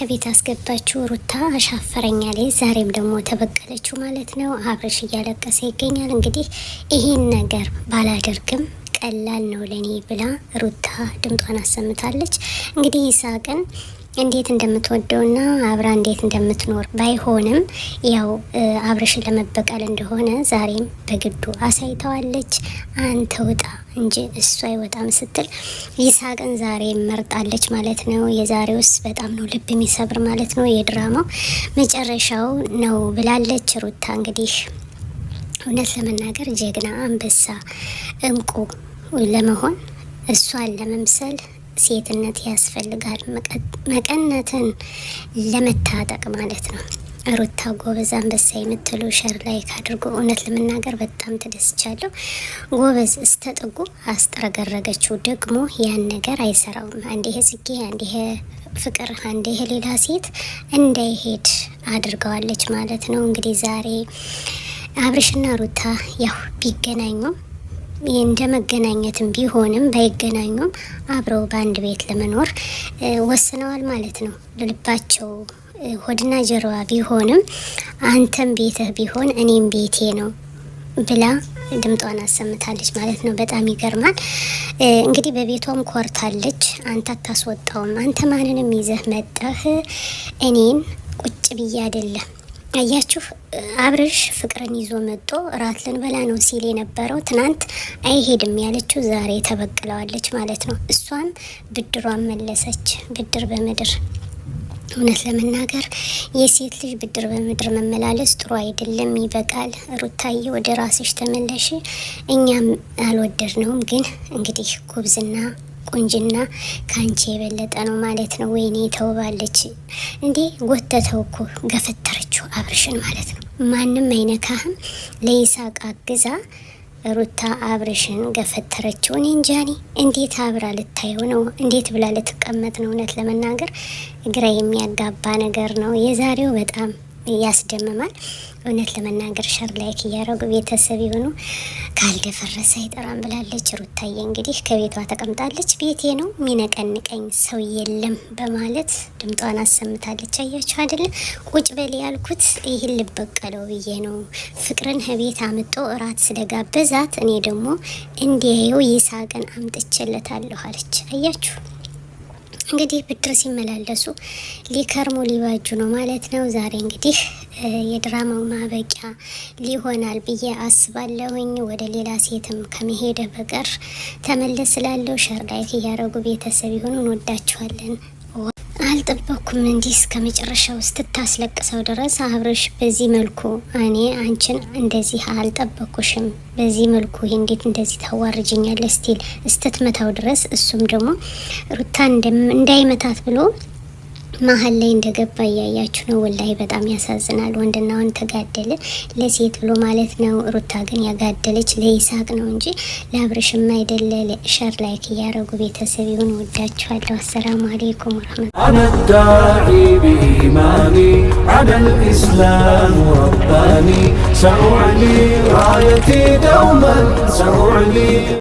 ከቤት አስገባችሁ ሩታ አሻፈረኛ ላይ ዛሬም ደግሞ ተበቀለችው ማለት ነው። አብርሽ እያለቀሰ ይገኛል። እንግዲህ ይሄን ነገር ባላደርግም ቀላል ነው ለኔ ብላ ሩታ ድምጧን አሰምታለች። እንግዲህ ይሳቅን እንዴት እንደምትወደውና አብራ እንዴት እንደምትኖር ባይሆንም ያው አብርሽን ለመበቀል እንደሆነ ዛሬም በግዱ አሳይተዋለች። አንተ ውጣ እንጂ እሱ አይወጣም ስትል ይሳቅን ዛሬ መርጣለች ማለት ነው። የዛሬውስ በጣም ነው ልብ የሚሰብር ማለት ነው። የድራማው መጨረሻው ነው ብላለች ሩታ። እንግዲህ እውነት ለመናገር ጀግና አንበሳ እንቁ ለመሆን እሷን ለመምሰል ሴትነት ያስፈልጋል። መቀነትን ለመታጠቅ ማለት ነው። ሩታ ጎበዝ አንበሳ የምትሉ ሸር ላይክ አድርጎ። እውነት ለመናገር በጣም ተደስቻለሁ። ጎበዝ እስተጥጉ አስጠረገረገችው። ደግሞ ያን ነገር አይሰራውም። አንዴ ጽጌ፣ አንዴ ፍቅር፣ አንዴ ሌላ ሴት እንዳይሄድ አድርገዋለች ማለት ነው። እንግዲህ ዛሬ አብርሽና ሩታ ያው ቢገናኙም እንደ መገናኘትም ቢሆንም ባይገናኙም አብረው በአንድ ቤት ለመኖር ወስነዋል ማለት ነው። ልባቸው ሆድና ጀርባ ቢሆንም አንተም ቤትህ ቢሆን እኔም ቤቴ ነው ብላ ድምጧን አሰምታለች ማለት ነው። በጣም ይገርማል። እንግዲህ በቤቷም ኮርታለች። አንተ አታስወጣውም፣ አንተ ማንንም ይዘህ መጠህ እኔን ቁጭ ብዬ አይደለም። አያችሁ አብርሽ ፍቅርን ይዞ መጥቶ እራት ልንበላ ነው ሲል የነበረው ትናንት አይሄድም ያለችው ዛሬ ተበቅለዋለች ማለት ነው። እሷም ብድሯን መለሰች። ብድር በምድር እውነት ለመናገር የሴት ልጅ ብድር በምድር መመላለስ ጥሩ አይደለም፣ ይበቃል። ሩታዬ ወደ ራስሽ ተመለሽ። እኛም አልወደድነውም፣ ግን እንግዲህ ጉብዝና ቁንጅና ካንቺ የበለጠ ነው ማለት ነው። ወይኔ ተውባለች እንዴ! ጎተተው እኮ ገፈተረችው አብርሽን ማለት ነው። ማንም አይነካህም። ለይሳቅ አግዛ ሩታ አብርሽን ገፈተረችው። እኔ እንጃኒ እንዴት አብራ ልታየው ነው? እንዴት ብላ ልትቀመጥ ነው? እውነት ለመናገር ግራ የሚያጋባ ነገር ነው። የዛሬው በጣም ያስደምማል። እውነት ለመናገር ሸር ላይክ እያረጉ ቤተሰብ ይሁኑ። ካልደፈረሰ አይጠራም ብላለች ሩታዬ። እንግዲህ ከቤቷ ተቀምጣለች። ቤቴ ነው ሚነቀንቀኝ ሰው የለም በማለት ድምጧን አሰምታለች። አያችሁ አይደለ? ቁጭ በል ያልኩት ይህን ልበቀለው ብዬ ነው። ፍቅርን ቤት አምጦ እራት ስለጋበዛት እኔ ደግሞ እንዲያየው ይሳቅን አምጥቼለታለሁ አለች። አያችሁ እንግዲህ ብድር ሲመላለሱ ሊከርሙ ሊባጁ ነው ማለት ነው። ዛሬ እንግዲህ የድራማው ማበቂያ ሊሆናል ብዬ አስባለሁኝ። ወደ ሌላ ሴትም ከመሄደ በቀር ተመለስ ስላለው ሸር ላይክ እያረጉ ቤተሰብ ይሁኑ። እንወዳችኋለን። አልጠበኩም እንዲህ እስከ መጨረሻው ስትታስለቅሰው ድረስ አብርሽ በዚህ መልኩ እኔ አንቺን እንደዚህ አልጠበኩሽም፣ በዚህ መልኩ እንዴት እንደዚህ ታዋርጅኛለሽ ስቲል እስትትመታው ድረስ እሱም ደግሞ ሩታን እንዳይመታት ብሎ መሀል ላይ እንደገባ እያያችሁ ነው። ወላይ በጣም ያሳዝናል። ወንድና ወንድ ተጋደለ ለሴት ብሎ ማለት ነው። ሩታ ግን ያጋደለች ለይሳቅ ነው እንጂ ለአብርሽም አይደለ። ሸር ላይክ እያረጉ ቤተሰብ ይሁን። ወዳችኋለሁ። አሰላሙ አለይኩም ወራህመቱላሂ አነዳዒ ቢኢማኒ ዐለል ኢስላም ረባኒ ሰኡዕሊ ራየቲ ደውመን ሰኡዕሊ